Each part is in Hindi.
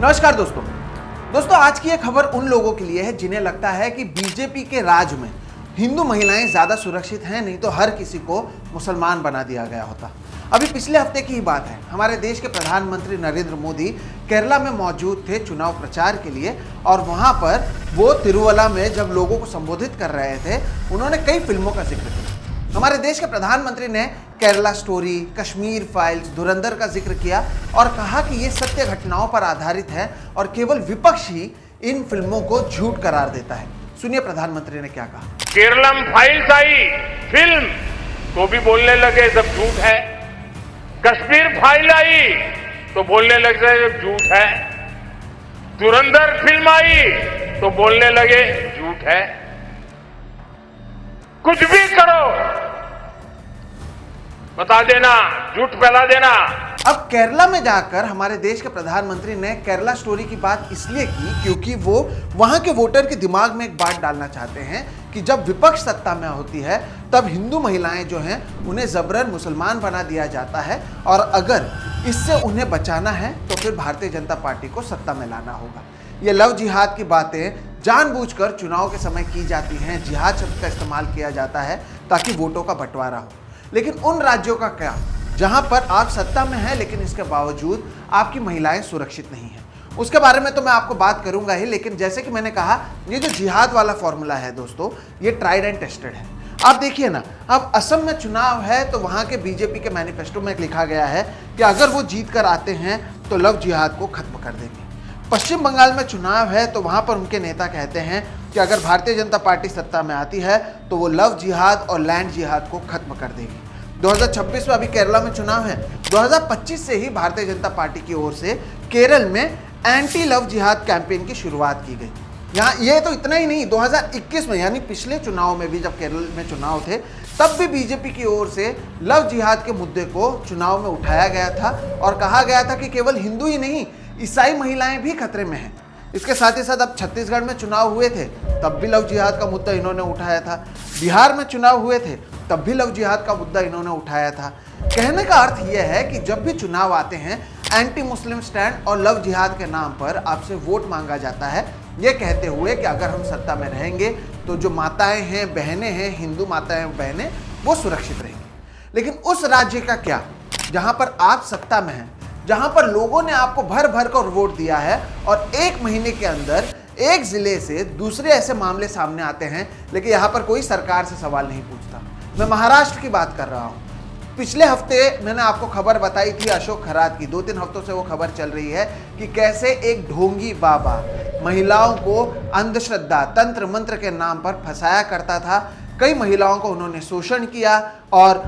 नमस्कार दोस्तों आज की ये खबर उन लोगों के लिए है जिन्हें लगता है कि बीजेपी के राज में हिंदू महिलाएं ज्यादा सुरक्षित हैं, नहीं तो हर किसी को मुसलमान बना दिया गया होता। अभी पिछले हफ्ते की ही बात है, हमारे देश के प्रधानमंत्री नरेंद्र मोदी केरला में मौजूद थे चुनाव प्रचार के लिए, और वहां पर वो तिरुवला में जब लोगों को संबोधित कर रहे थे, उन्होंने कई फिल्मों का जिक्र किया। हमारे देश के प्रधानमंत्री ने केरला स्टोरी, कश्मीर फाइल्स, धुरंधर का जिक्र किया और कहा कि ये सत्य घटनाओं पर आधारित है और केवल विपक्ष ही इन फिल्मों को झूठ करार देता है। सुनिए प्रधानमंत्री ने क्या कहा। केरलम फाइल्स आई फिल्म तो भी बोलने लगे सब झूठ है, कश्मीर फाइल आई तो बोलने लगे सब झूठ है, धुरंधर फिल्म आई तो बोलने लगे झूठ है। कुछ भी करो बता देना, झूठ फैला देना। अब केरला में जाकर हमारे देश के प्रधानमंत्री ने केरला स्टोरी की बात इसलिए की क्योंकि वो वहां के वोटर के दिमाग में एक बात डालना चाहते हैं कि जब विपक्ष सत्ता में होती है तब हिंदू महिलाएं जो हैं उन्हें जबरन मुसलमान बना दिया जाता है, और अगर इससे उन्हें बचाना है तो फिर भारतीय जनता पार्टी को सत्ता में लाना होगा। ये लव जिहाद की बातें जानबूझकर चुनाव के समय की जाती हैं, जिहाद शब्द का इस्तेमाल किया जाता है ताकि वोटों का बंटवारा हो। लेकिन उन राज्यों का क्या जहां पर आप सत्ता में हैं लेकिन इसके बावजूद आपकी महिलाएं सुरक्षित नहीं हैं, उसके बारे में तो मैं आपको बात करूंगा ही। लेकिन जैसे कि मैंने कहा, ये जो जिहाद वाला फॉर्मूला है दोस्तों, ये ट्राइड एंड टेस्टेड है। आप देखिए ना, अब असम में चुनाव है तो वहां के बीजेपी के मैनिफेस्टो में लिखा गया है कि अगर वो जीत कर आते हैं तो लव जिहाद को खत्म कर देंगे। पश्चिम बंगाल में चुनाव है तो वहां पर उनके नेता कहते हैं कि अगर भारतीय जनता पार्टी सत्ता में आती है तो वो लव जिहाद और लैंड जिहाद को खत्म कर देगी। 2026 में अभी केरला में चुनाव है, 2025 से ही भारतीय जनता पार्टी की ओर से केरल में एंटी लव जिहाद कैंपेन की शुरुआत की गई। यहाँ ये तो इतना ही नहीं, 2021 में यानी पिछले चुनाव में भी जब केरल में चुनाव थे तब भी बीजेपी की ओर से लव जिहाद के मुद्दे को चुनाव में उठाया गया था और कहा गया था कि केवल हिंदू ही नहीं, ईसाई महिलाएं भी खतरे में हैं। इसके साथ ही साथ अब छत्तीसगढ़ में चुनाव हुए थे तब भी लव जिहाद का मुद्दा इन्होंने उठाया था, बिहार में चुनाव हुए थे तब भी लव जिहाद का मुद्दा इन्होंने उठाया था। कहने का अर्थ यह है कि जब भी चुनाव आते हैं एंटी मुस्लिम स्टैंड और लव जिहाद के नाम पर आपसे वोट मांगा जाता है, ये कहते हुए कि अगर हम सत्ता में रहेंगे तो जो माताएं हैं, बहनें हैं, हिंदू माताएं बहनें, वो सुरक्षित रहेंगी। लेकिन उस राज्य का क्या जहां पर आप सत्ता में हैं, जहां पर लोगों ने आपको भर भर कर वोट दिया है और एक महीने के अंदर एक जिले से दूसरे ऐसे मामले सामने आते हैं, लेकिन यहां पर कोई सरकार से सवाल नहीं पूछता। मैं महाराष्ट्र की बात कर रहा हूं। पिछले हफ्ते मैंने आपको खबर बताई थी अशोक खरात की, 2-3 हफ्तों से वो खबर चल रही है कि कैसे एक ढोंगी बाबा महिलाओं को अंधश्रद्धा, तंत्र मंत्र के नाम पर फंसाया करता था। कई महिलाओं को उन्होंने शोषण किया और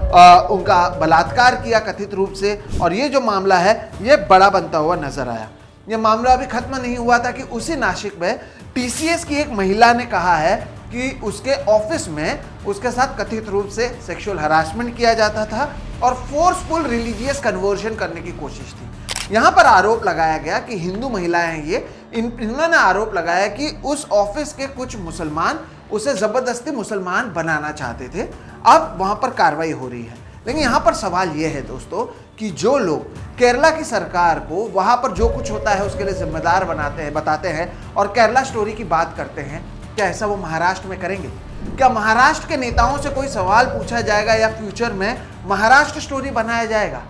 उनका बलात्कार किया कथित रूप से, और ये जो मामला है ये बड़ा बनता हुआ नजर आया। ये मामला अभी खत्म नहीं हुआ था कि उसी नासिक में टीसीएस की एक महिला ने कहा है कि उसके ऑफिस में उसके साथ कथित रूप से सेक्सुअल हरासमेंट किया जाता था और फोर्सफुल रिलीजियस कन्वर्जन करने की कोशिश थी। यहाँ पर आरोप लगाया गया कि हिंदू महिलाएं हैं ये, इन्होंने आरोप लगाया कि उस ऑफिस के कुछ मुसलमान उसे जबरदस्ती मुसलमान बनाना चाहते थे। अब वहां पर कार्रवाई हो रही है। लेकिन यहाँ पर सवाल यह है दोस्तों कि जो लोग केरला की सरकार को वहां पर जो कुछ होता है उसके लिए जिम्मेदार बताते हैं और केरला स्टोरी की बात करते हैं, क्या ऐसा वो महाराष्ट्र में करेंगे? क्या महाराष्ट्र के नेताओं से कोई सवाल पूछा जाएगा या फ्यूचर में महाराष्ट्र स्टोरी बनाया जाएगा?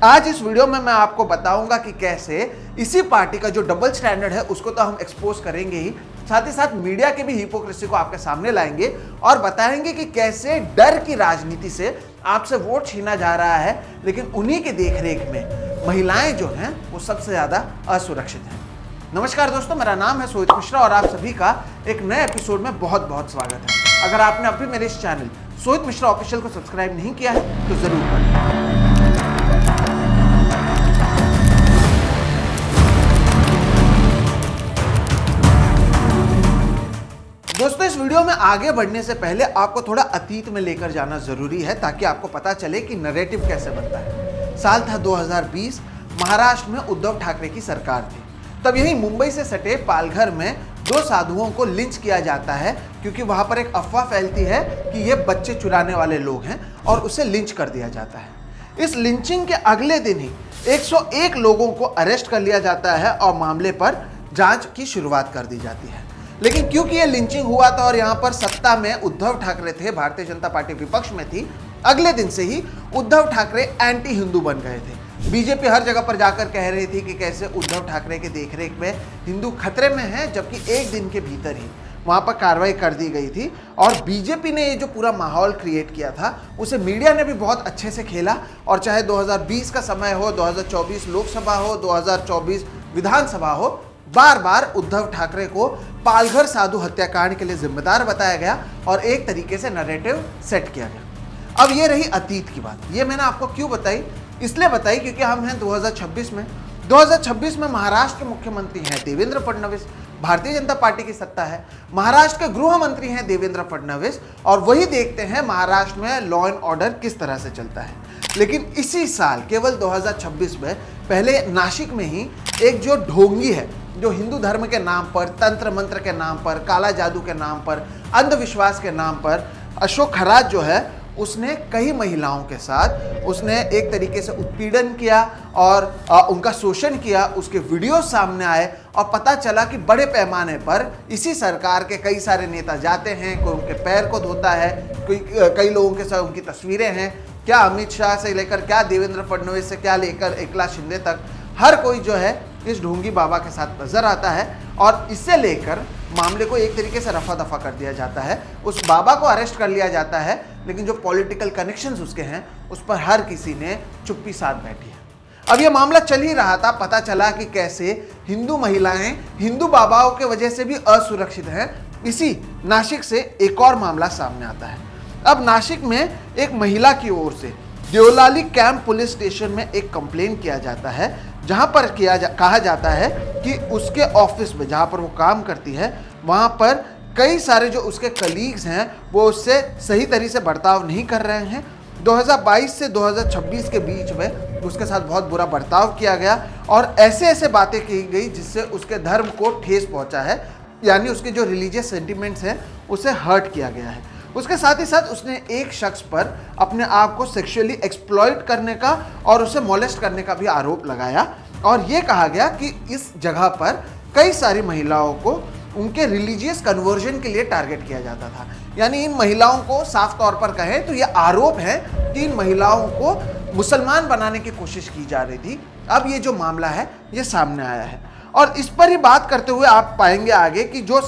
आज इस वीडियो में मैं आपको बताऊंगा कि कैसे इसी पार्टी का जो डबल स्टैंडर्ड है उसको तो हम एक्सपोज करेंगे ही, साथ ही साथ मीडिया के भी हिपोक्रेसी को आपके सामने लाएंगे और बताएंगे कि कैसे डर की राजनीति से आपसे वोट छीना जा रहा है, लेकिन उन्हीं के देखरेख में महिलाएं जो हैं वो सबसे ज्यादा असुरक्षित हैं। नमस्कार दोस्तों, मेरा नाम है सोहित मिश्रा और आप सभी का एक नए एपिसोड में बहुत बहुत स्वागत है। अगर आपने अभी मेरे इस चैनल सोहित मिश्रा ऑफिशियल को सब्सक्राइब नहीं किया है तो जरूर करें। दोस्तों, इस वीडियो में आगे बढ़ने से पहले आपको थोड़ा अतीत में लेकर जाना जरूरी है ताकि आपको पता चले कि नैरेटिव कैसे बनता है। साल था 2020, महाराष्ट्र में उद्धव ठाकरे की सरकार थी। तब यही मुंबई से सटे पालघर में 2 साधुओं को लिंच किया जाता है क्योंकि वहां पर एक अफवाह फैलती है कि ये बच्चे चुराने वाले लोग हैं और उसे लिंच कर दिया जाता है। इस लिंचिंग के अगले दिन ही 101 लोगों को अरेस्ट कर लिया जाता है और मामले पर जांच की शुरुआत कर दी जाती है। लेकिन क्योंकि ये लिंचिंग हुआ था और यहाँ पर सत्ता में उद्धव ठाकरे थे, भारतीय जनता पार्टी विपक्ष में थी, अगले दिन से ही उद्धव ठाकरे एंटी हिंदू बन गए थे। बीजेपी हर जगह पर जाकर कह रही थी कि कैसे उद्धव ठाकरे के देखरेख में हिंदू खतरे में हैं, जबकि एक दिन के भीतर ही वहाँ पर कार्रवाई कर दी गई थी। और बीजेपी ने ये जो पूरा माहौल क्रिएट किया था उसे मीडिया ने भी बहुत अच्छे से खेला। और चाहे 2020 का समय हो, 2024 लोकसभा हो, 2024 विधानसभा हो, बार बार उद्धव ठाकरे को पालघर साधु हत्याकांड के लिए जिम्मेदार बताया गया और एक तरीके से नैरेटिव सेट किया गया। अब ये रही अतीत की बात। ये मैंने आपको क्यों बताई? इसलिए बताई क्योंकि हम हैं 2026 में। 2026 में महाराष्ट्र के मुख्यमंत्री हैं देवेंद्र फडणवीस, भारतीय जनता पार्टी की सत्ता है। महाराष्ट्र के गृह मंत्री हैं देवेंद्र फडणवीस, और वही देखते हैं महाराष्ट्र में लॉ एंड ऑर्डर किस तरह से चलता है। लेकिन इसी साल केवल 2026 में पहले नासिक में ही एक जो ढोंगी है, जो हिंदू धर्म के नाम पर, तंत्र मंत्र के नाम पर, काला जादू के नाम पर, अंधविश्वास के नाम पर अशोक खरात जो है उसने कई महिलाओं के साथ उसने एक तरीके से उत्पीड़न किया और उनका शोषण किया। उसके वीडियो सामने आए और पता चला कि बड़े पैमाने पर इसी सरकार के कई सारे नेता जाते हैं, कोई उनके पैर को धोता है, कई लोगों के साथ उनकी तस्वीरें हैं। क्या अमित शाह से लेकर, क्या देवेंद्र फडणवीस से, क्या लेकर एकनाथ शिंदे तक, हर कोई जो है इस ढोंगी बाबा के साथ नजर आता है। और इससे लेकर मामले को एक तरीके से रफा दफा कर दिया जाता है। उस बाबा को अरेस्ट कर लिया जाता है, लेकिन जो पॉलिटिकल कनेक्शंस उसके हैं उस पर हर किसी ने चुप्पी साध बैठी है। अब ये मामला चल ही रहा था, पता चला कि कैसे हिंदू महिलाएं हिंदू बाबाओं के वजह से भी असुरक्षित हैं। इसी नासिक से एक और मामला सामने आता है। अब नासिक में एक महिला की ओर से देवलाली कैंप पुलिस स्टेशन में एक कंप्लेन किया जाता है, जहां पर कहा जाता है कि उसके ऑफिस में जहां पर वो काम करती है वहां पर कई सारे जो उसके कलीग्स हैं वो उससे सही तरीके से बर्ताव नहीं कर रहे हैं। 2022 से 2026 के बीच में उसके साथ बहुत बुरा बर्ताव किया गया और ऐसे ऐसे बातें की गई जिससे उसके धर्म को ठेस पहुंचा है, यानी उसके जो रिलीजियस सेंटिमेंट्स हैं उसे हर्ट किया गया है। उसके साथ ही साथ उसने एक शख्स पर अपने आप को सेक्सुअली एक्सप्लॉइट करने का और उसे मोलेस्ट करने का भी आरोप लगाया और ये कहा गया कि इस जगह पर कई सारी महिलाओं को उनके रिलीजियस कन्वर्जन के लिए टारगेट किया जाता था। यानी इन महिलाओं को साफ तौर पर कहें तो ये आरोप है कि इन महिलाओं को मुसलमान बनाने की कोशिश की जा रही थी। अब ये जो मामला है ये सामने आया है और इस पर ही बात करते हुए आप पाएंगे आगे कि जो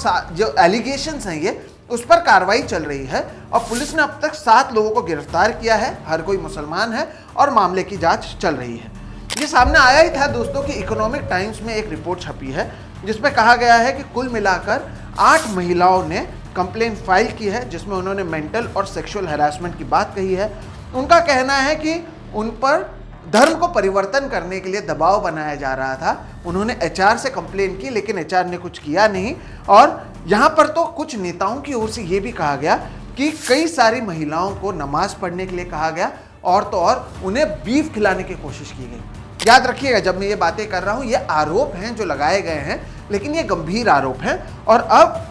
एलिगेशंस हैं ये उस पर कार्रवाई चल रही है और पुलिस ने अब तक 7 लोगों को गिरफ्तार किया है, हर कोई मुसलमान है और मामले की जांच चल रही है। ये सामने आया ही था दोस्तों कि इकोनॉमिक टाइम्स में एक रिपोर्ट छपी है जिसमें कहा गया है कि कुल मिलाकर 8 महिलाओं ने कंप्लेन फाइल की है, जिसमें उन्होंने मेंटल और सेक्सुअल हैरासमेंट की बात कही है। उनका कहना है कि उन पर धर्म को परिवर्तन करने के लिए दबाव बनाया जा रहा था। उन्होंने एचआर से कंप्लेन की लेकिन एचआर ने कुछ किया नहीं और यहाँ पर तो कुछ नेताओं की ओर से ये भी कहा गया कि कई सारी महिलाओं को नमाज पढ़ने के लिए कहा गया और तो और उन्हें बीफ खिलाने की कोशिश की गई। याद रखिएगा जब मैं ये बातें कर रहा हूँ ये आरोप हैं जो लगाए गए हैं, लेकिन ये गंभीर आरोप हैं और अब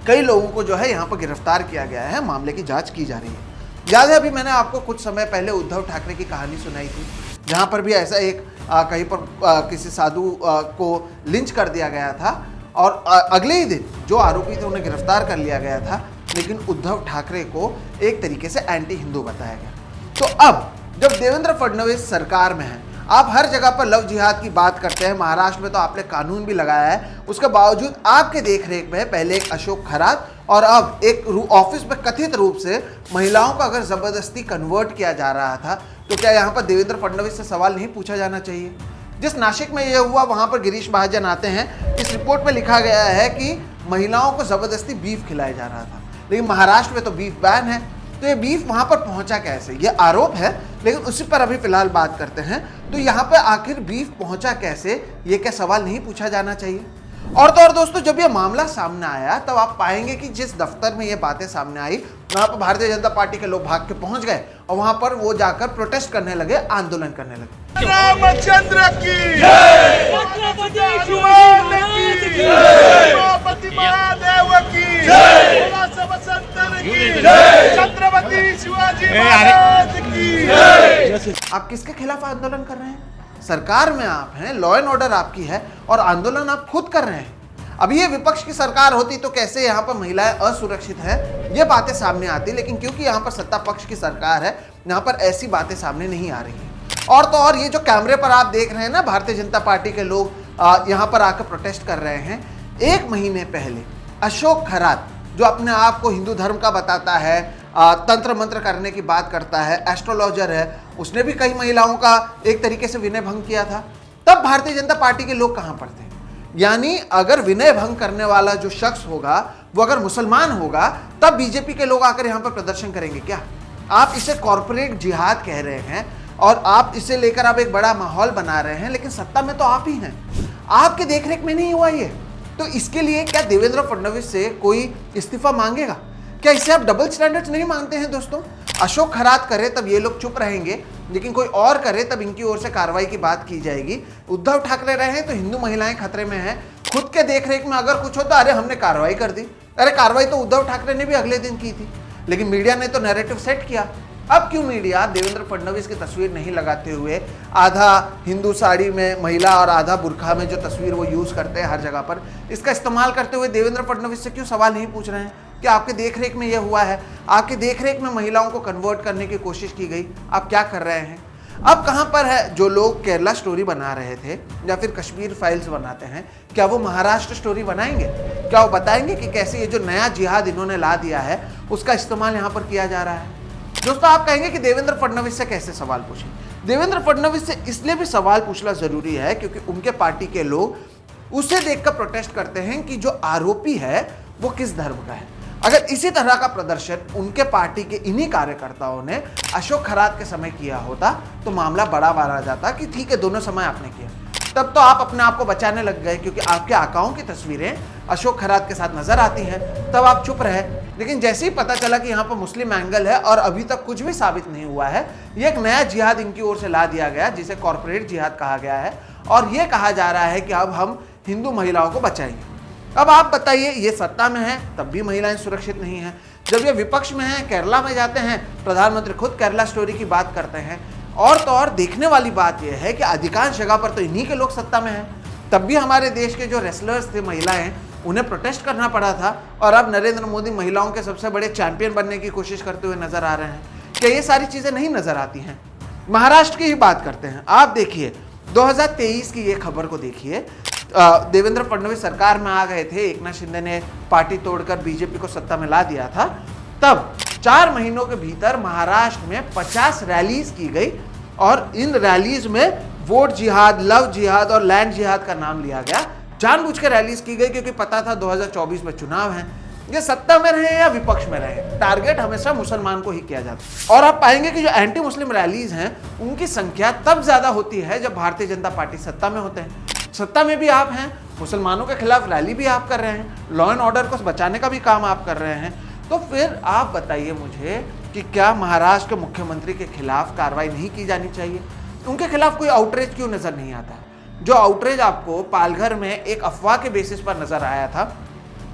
कई लोगों को जो है यहाँ पर गिरफ्तार किया गया है, मामले की जाँच की जा रही है। याद है अभी मैंने आपको कुछ समय पहले उद्धव ठाकरे की कहानी सुनाई थी जहाँ पर भी ऐसा एक कहीं पर किसी साधु को लिंच कर दिया गया था और अगले ही दिन जो आरोपी थे उन्हें गिरफ्तार कर लिया गया था, लेकिन उद्धव ठाकरे को एक तरीके से एंटी हिंदू बताया गया। तो अब जब देवेंद्र फडणवीस सरकार में है, आप हर जगह पर लव जिहाद की बात करते हैं, महाराष्ट्र में तो आपने कानून भी लगाया है, उसके बावजूद आपके देखरेख में पहले एक अशोक खरात और अब एक ऑफिस में कथित रूप से महिलाओं को अगर जबरदस्ती कन्वर्ट किया जा रहा था, तो क्या यहाँ पर देवेंद्र फडणवीस से सवाल नहीं पूछा जाना चाहिए? जिस नासिक में यह हुआ वहां पर गिरीश महाजन आते हैं, इस रिपोर्ट में लिखा गया है कि महिलाओं को जबरदस्ती बीफ खिलाया जा रहा था, लेकिन महाराष्ट्र में तो बीफ बैन है, तो ये बीफ वहां पर पहुंचा कैसे? ये आरोप है, लेकिन उसी पर अभी फिलहाल बात करते हैं। तो यहाँ पे आखिर बीफ पहुंचा कैसे, ये क्या सवाल नहीं पूछा जाना चाहिए? और तो और दोस्तों जब ये मामला सामने आया तब आप पाएंगे कि जिस दफ्तर में ये बातें सामने आई वहां पर भारतीय जनता पार्टी के लोग भाग के पहुंच गए और वहां पर वो जाकर प्रोटेस्ट करने लगे, आंदोलन करने लगे। रामचंद्र की जय, छत्रपति महादेव की जय, छत्रपति शिवाजी महाराज की जय। आप किसके खिलाफ आंदोलन कर रहे हैं? सरकार में आप हैं, लॉ एंड ऑर्डर आपकी है और आंदोलन आप खुद कर रहे हैं। अब ये विपक्ष की सरकार होती तो कैसे यहाँ पर महिलाएं असुरक्षित हैं, ये बातें सामने आती, लेकिन क्योंकि यहाँ पर सत्ता पक्ष की सरकार है, यहाँ पर ऐसी बातें सामने नहीं आ रही हैं। और तो और ये जो कैमरे पर आप देख रहे हैं ना, भारतीय जनता पार्टी के लोग यहाँ पर आकर प्रोटेस्ट कर रहे हैं। 1 महीने पहले अशोक खरात, जो अपने आप को हिंदू धर्म का बताता है, तंत्र मंत्र करने की बात करता है, एस्ट्रोलॉजर है, उसने भी कई महिलाओं का एक तरीके से विनय भंग किया था। तब भारतीय जनता पार्टी के लोग कहां पर थे? यानी अगर विनय भंग करने वाला जो शख्स होगा वो अगर मुसलमान होगा, तब बीजेपी के लोग आकर यहां पर प्रदर्शन करेंगे क्या? आप इसे कॉर्पोरेट जिहाद कह रहे हैं और आप इसे लेकर आप एक बड़ा माहौल बना रहे हैं, लेकिन सत्ता में तो आप ही हैं। आपके देखरेख में नहीं हुआ ये, तो इसके लिए क्या देवेंद्र फडणवीस से कोई इस्तीफा मांगेगा? क्या इससे आप डबल स्टैंडर्ड्स नहीं मांगते हैं दोस्तों? अशोक खरात करे तब ये लोग चुप रहेंगे, लेकिन कोई और करे तब इनकी ओर से कार्रवाई की बात की जाएगी। उद्धव ठाकरे रहे तो हिंदू महिलाएं खतरे में हैं, खुद के देखरेख में अगर कुछ हो तो अरे हमने कार्रवाई कर दी। अरे कार्रवाई तो उद्धव ठाकरे ने भी अगले दिन की थी, लेकिन मीडिया ने तो नैरेटिव सेट किया। अब क्यों मीडिया देवेंद्र फडणवीस की तस्वीर नहीं लगाते हुए आधा हिंदू साड़ी में महिला और आधा बुरखा में जो तस्वीर वो यूज करते हैं हर जगह पर, इसका इस्तेमाल करते हुए देवेंद्र फडणवीस से क्यों सवाल नहीं पूछ रहे हैं कि आपके देखरेख में यह हुआ है, आपके देखरेख में महिलाओं को कन्वर्ट करने की कोशिश की गई, आप क्या कर रहे हैं? अब कहां पर है जो लोग केरला स्टोरी बना रहे थे या फिर कश्मीर फाइल्स बनाते हैं, क्या वो महाराष्ट्र स्टोरी बनाएंगे? क्या वो बताएंगे कि कैसे ये जो नया जिहाद इन्होंने ला दिया है उसका इस्तेमाल यहां पर किया जा रहा है? दोस्तों, आप कहेंगे कि देवेंद्र फडणवीस से कैसे सवाल पूछें? देवेंद्र फडणवीस से इसलिए भी सवाल पूछना जरूरी है क्योंकि उनके पार्टी के लोग उसे देखकर प्रोटेस्ट करते हैं कि जो आरोपी है वो किस धर्म का है। अगर इसी तरह का प्रदर्शन उनके पार्टी के इन्हीं कार्यकर्ताओं ने अशोक खरात के समय किया होता तो मामला बड़ा माना जाता कि ठीक है, दोनों समय आपने किया। तब तो आप अपने आप को बचाने लग गए क्योंकि आपके आकाओं की तस्वीरें अशोक खरात के साथ नजर आती हैं, तब आप चुप रहे। लेकिन जैसे ही पता चला कि यहाँ पर मुस्लिम एंगल है और अभी तक कुछ भी साबित नहीं हुआ है, ये एक नया जिहाद इनकी ओर से ला दिया गया जिसे कॉर्पोरेट जिहाद कहा गया है और ये कहा जा रहा है कि अब हम हिंदू महिलाओं को बचाएंगे। अब आप बताइए, ये सत्ता में है तब भी महिलाएं सुरक्षित नहीं है, जब ये विपक्ष में है, केरला में जाते हैं, प्रधानमंत्री खुद केरला स्टोरी की बात करते हैं। और तो और देखने वाली बात यह है कि अधिकांश जगह पर तो इन्हीं के लोग सत्ता में हैं, तब भी हमारे देश के जो रेसलर्स थे, महिलाएं, उन्हें प्रोटेस्ट करना पड़ा था और अब नरेंद्र मोदी महिलाओं के सबसे बड़े चैंपियन बनने की कोशिश करते हुए नजर आ रहे हैं। क्या ये सारी चीजें नहीं नजर आती हैं? महाराष्ट्र की ही बात करते हैं। आप देखिए 2023 की ये खबर को देखिए, देवेंद्र फडणवीस सरकार में आ गए थे, एकनाथ शिंदे ने पार्टी तोड़कर बीजेपी को सत्ता में ला दिया था। तब 4 महीनों के भीतर महाराष्ट्र में 50 रैलीज की गई और इन रैलीज में वोट जिहाद, लव जिहाद और लैंड जिहाद का नाम लिया गया। जानबूझ के रैलीज की गई क्योंकि पता था 2024 में चुनाव है, ये सत्ता में रहे या विपक्ष में रहे, टारगेट हमेशा मुसलमान को ही किया जाता है। और आप पाएंगे कि जो एंटी मुस्लिम रैलीज हैं उनकी संख्या तब ज्यादा होती है जब भारतीय जनता पार्टी सत्ता में होते हैं। सत्ता में भी आप हैं, मुसलमानों के खिलाफ रैली भी आप कर रहे हैं, लॉ एंड ऑर्डर को बचाने का भी काम आप कर रहे हैं। तो फिर आप बताइए मुझे कि क्या महाराष्ट्र के मुख्यमंत्री के खिलाफ कार्रवाई नहीं की जानी चाहिए? उनके खिलाफ कोई आउटरीच क्यों नजर नहीं आता? जो आउटरीच आपको पालघर में एक अफवाह के बेसिस पर नजर आया था,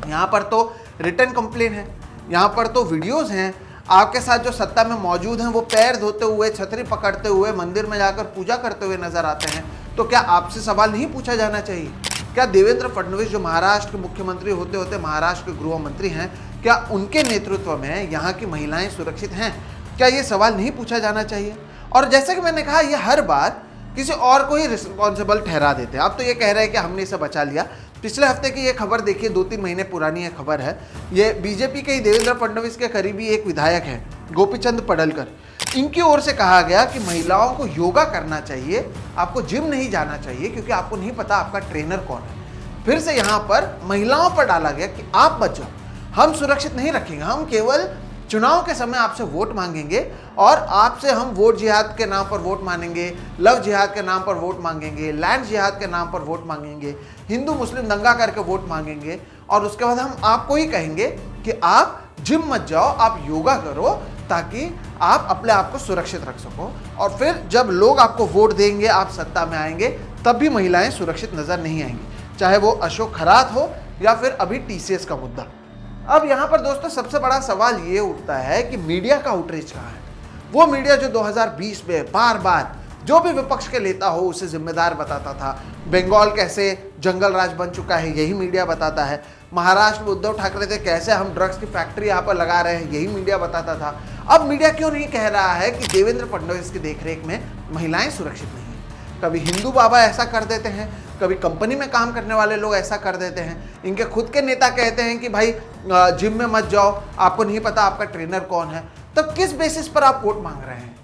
यहाँ पर तो रिटर्न कंप्लेन है, यहाँ पर तो वीडियोस हैं, आपके साथ जो सत्ता में मौजूद हैं वो पैर धोते हुए, छतरी पकड़ते हुए मंदिर में जाकर पूजा करते हुए नजर आते हैं। तो क्या आपसे सवाल नहीं पूछा जाना चाहिए? क्या देवेंद्र फडणवीस जो महाराष्ट्र के मुख्यमंत्री होते होते महाराष्ट्र के गृह मंत्री हैं, क्या उनके नेतृत्व में यहाँ की महिलाएं सुरक्षित हैं? क्या ये सवाल नहीं पूछा जाना चाहिए? और जैसे कि मैंने कहा, ये हर बार किसी और को ही रिस्पॉन्सिबल ठहरा देते हैं। आप तो ये कह रहे हैं कि हमने इसे बचा लिया। पिछले हफ्ते की ये खबर देखिए, 2-3 महीने पुरानी ये खबर है। ये बीजेपी के ही देवेंद्र फडणवीस के करीबी एक विधायक हैं, गोपीचंद पडलकर, इनकी ओर से कहा गया कि महिलाओं को योगा करना चाहिए, आपको जिम नहीं जाना चाहिए क्योंकि आपको नहीं पता आपका ट्रेनर कौन है। फिर से यहाँ पर महिलाओं पर डाला गया कि आप बच जाओ, हम सुरक्षित नहीं रखेंगे, हम केवल चुनाव के समय आपसे वोट मांगेंगे और आपसे हम वोट जिहाद के नाम पर वोट मांगेंगे, लव जिहाद के नाम पर वोट मांगेंगे, लैंड जिहाद के नाम पर वोट मांगेंगे, हिंदू मुस्लिम दंगा करके वोट मांगेंगे और उसके बाद हम आपको ही कहेंगे कि आप जिम मत जाओ, आप योगा करो ताकि आप अपने आप को सुरक्षित रख सको। और फिर जब लोग आपको वोट देंगे, आप सत्ता में आएंगे, तब भी महिलाएं सुरक्षित नजर नहीं आएंगी, चाहे वो अशोक खरात हो या फिर अभी टीसीएस का मुद्दा। अब यहाँ पर दोस्तों सबसे बड़ा सवाल ये उठता है कि मीडिया का आउटरीच कहाँ है? वो मीडिया जो 2020 में बार बार जो भी विपक्ष के नेता हो उसे जिम्मेदार बताता था। बंगाल कैसे जंगल राज बन चुका है यही मीडिया बताता है। महाराष्ट्र में उद्धव ठाकरे थे कैसे हम ड्रग्स की फैक्ट्री यहाँ पर लगा रहे हैं यही मीडिया बताता था। अब मीडिया क्यों नहीं कह रहा है कि देवेंद्र फडणवीस की देखरेख में महिलाएं सुरक्षित नहीं है। कभी हिंदू बाबा ऐसा कर देते हैं, कभी कंपनी में काम करने वाले लोग ऐसा कर देते हैं। इनके खुद के नेता कहते हैं कि भाई जिम में मत जाओ, आपको नहीं पता आपका ट्रेनर कौन है। तब किस बेसिस पर आप वोट मांग रहे हैं?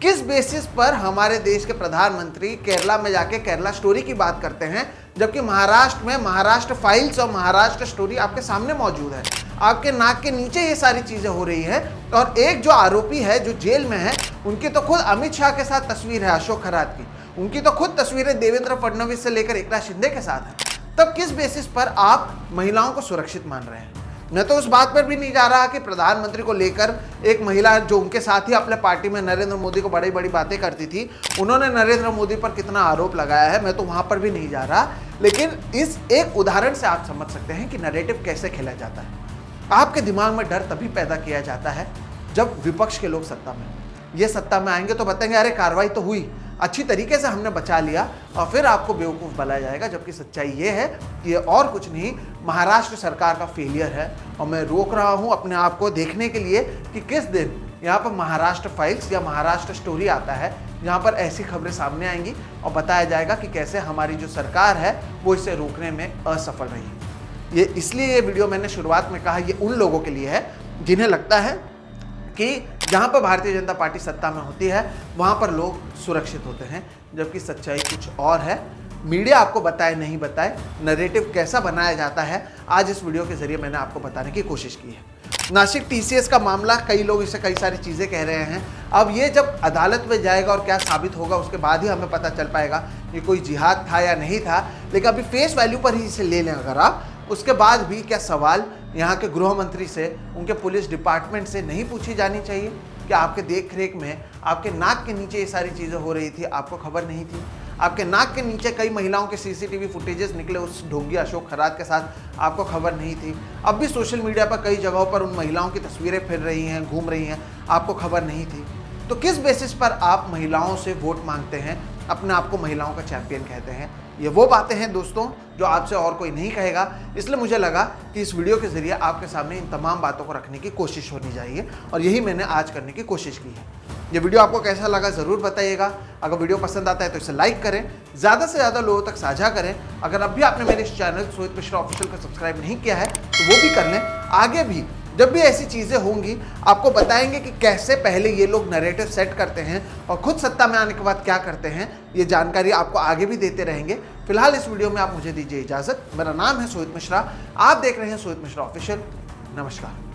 किस बेसिस पर हमारे देश के प्रधानमंत्री केरला में जाके केरला स्टोरी की बात करते हैं, जबकि महाराष्ट्र में महाराष्ट्र फाइल्स और महाराष्ट्र स्टोरी आपके सामने मौजूद है। आपके नाक के नीचे ये सारी चीजें हो रही है। और एक जो आरोपी है जो जेल में है, उनकी तो खुद अमित शाह के साथ तस्वीर है, अशोक खरात की। उनकी तो खुद तस्वीरें देवेंद्र फडणवीस से लेकर एकनाथ शिंदे के साथ है। तब किस बेसिस पर आप महिलाओं को सुरक्षित मान रहे हैं? मैं तो उस बात पर भी नहीं जा रहा कि प्रधानमंत्री को लेकर एक महिला जो उनके साथ ही अपने पार्टी में नरेंद्र मोदी को बड़ी बड़ी बातें करती थी, उन्होंने नरेंद्र मोदी पर कितना आरोप लगाया है, मैं तो वहां पर भी नहीं जा रहा। लेकिन इस एक उदाहरण से आप समझ सकते हैं कि नैरेटिव कैसे खेला जाता है। आपके दिमाग में डर तभी पैदा किया जाता है जब विपक्ष के लोग सत्ता में, ये सत्ता में आएंगे तो बताएंगे अरे कार्रवाई तो हुई, अच्छी तरीके से हमने बचा लिया, और फिर आपको बेवकूफ़ बनाया जाएगा। जबकि सच्चाई ये है कि ये और कुछ नहीं, महाराष्ट्र सरकार का फेलियर है। और मैं रोक रहा हूँ अपने आप को देखने के लिए कि किस दिन यहाँ पर महाराष्ट्र फाइल्स या महाराष्ट्र स्टोरी आता है, जहाँ पर ऐसी खबरें सामने आएंगी और बताया जाएगा कि कैसे हमारी जो सरकार है वो इसे रोकने में असफल रही। ये इसलिए ये वीडियो मैंने शुरुआत में कहा, ये उन लोगों के लिए है जिन्हें लगता है कि जहाँ पर भारतीय जनता पार्टी सत्ता में होती है वहाँ पर लोग सुरक्षित होते हैं, जबकि सच्चाई कुछ और है। मीडिया आपको बताए नहीं बताए, नैरेटिव कैसा बनाया जाता है, आज इस वीडियो के जरिए मैंने आपको बताने की कोशिश की है। नासिक टीसीएस का मामला, कई लोग इसे कई सारी चीज़ें कह रहे हैं। अब ये जब अदालत में जाएगा और क्या साबित होगा उसके बाद ही हमें पता चल पाएगा कि कोई जिहाद था या नहीं था। लेकिन अभी फेस वैल्यू पर ही इसे ले लें अगर आप, उसके बाद भी क्या सवाल यहाँ के गृह मंत्री से, उनके पुलिस डिपार्टमेंट से नहीं पूछी जानी चाहिए कि आपके देख रेख में आपके नाक के नीचे ये सारी चीज़ें हो रही थी, आपको खबर नहीं थी? आपके नाक के नीचे कई महिलाओं के सीसीटीवी फुटेजेस निकले उस ढोंगी अशोक खरात के साथ, आपको खबर नहीं थी? अब भी सोशल मीडिया पर कई जगहों पर उन महिलाओं की तस्वीरें फिर रही हैं, घूम रही हैं, आपको खबर नहीं थी? तो किस बेसिस पर आप महिलाओं से वोट मांगते हैं, अपने आप को महिलाओं का चैंपियन कहते हैं? ये वो बातें हैं दोस्तों जो आपसे और कोई नहीं कहेगा। इसलिए मुझे लगा कि इस वीडियो के जरिए आपके सामने इन तमाम बातों को रखने की कोशिश होनी चाहिए, और यही मैंने आज करने की कोशिश की है। ये वीडियो आपको कैसा लगा ज़रूर बताइएगा। अगर वीडियो पसंद आता है तो इसे लाइक करें, ज़्यादा से ज़्यादा लोगों तक साझा करें। अगर अब भी आपने मेरे इस चैनल सोहित मिश्रा ऑफिशियल को सब्सक्राइब नहीं किया है तो वो भी कर लें। आगे भी जब भी ऐसी चीज़ें होंगी आपको बताएंगे कि कैसे पहले ये लोग नैरेटिव सेट करते हैं और खुद सत्ता में आने के बाद क्या करते हैं। ये जानकारी आपको आगे भी देते रहेंगे। फिलहाल इस वीडियो में आप मुझे दीजिए इजाज़त। मेरा नाम है सोहित मिश्रा, आप देख रहे हैं सोहित मिश्रा ऑफिशियल। नमस्कार।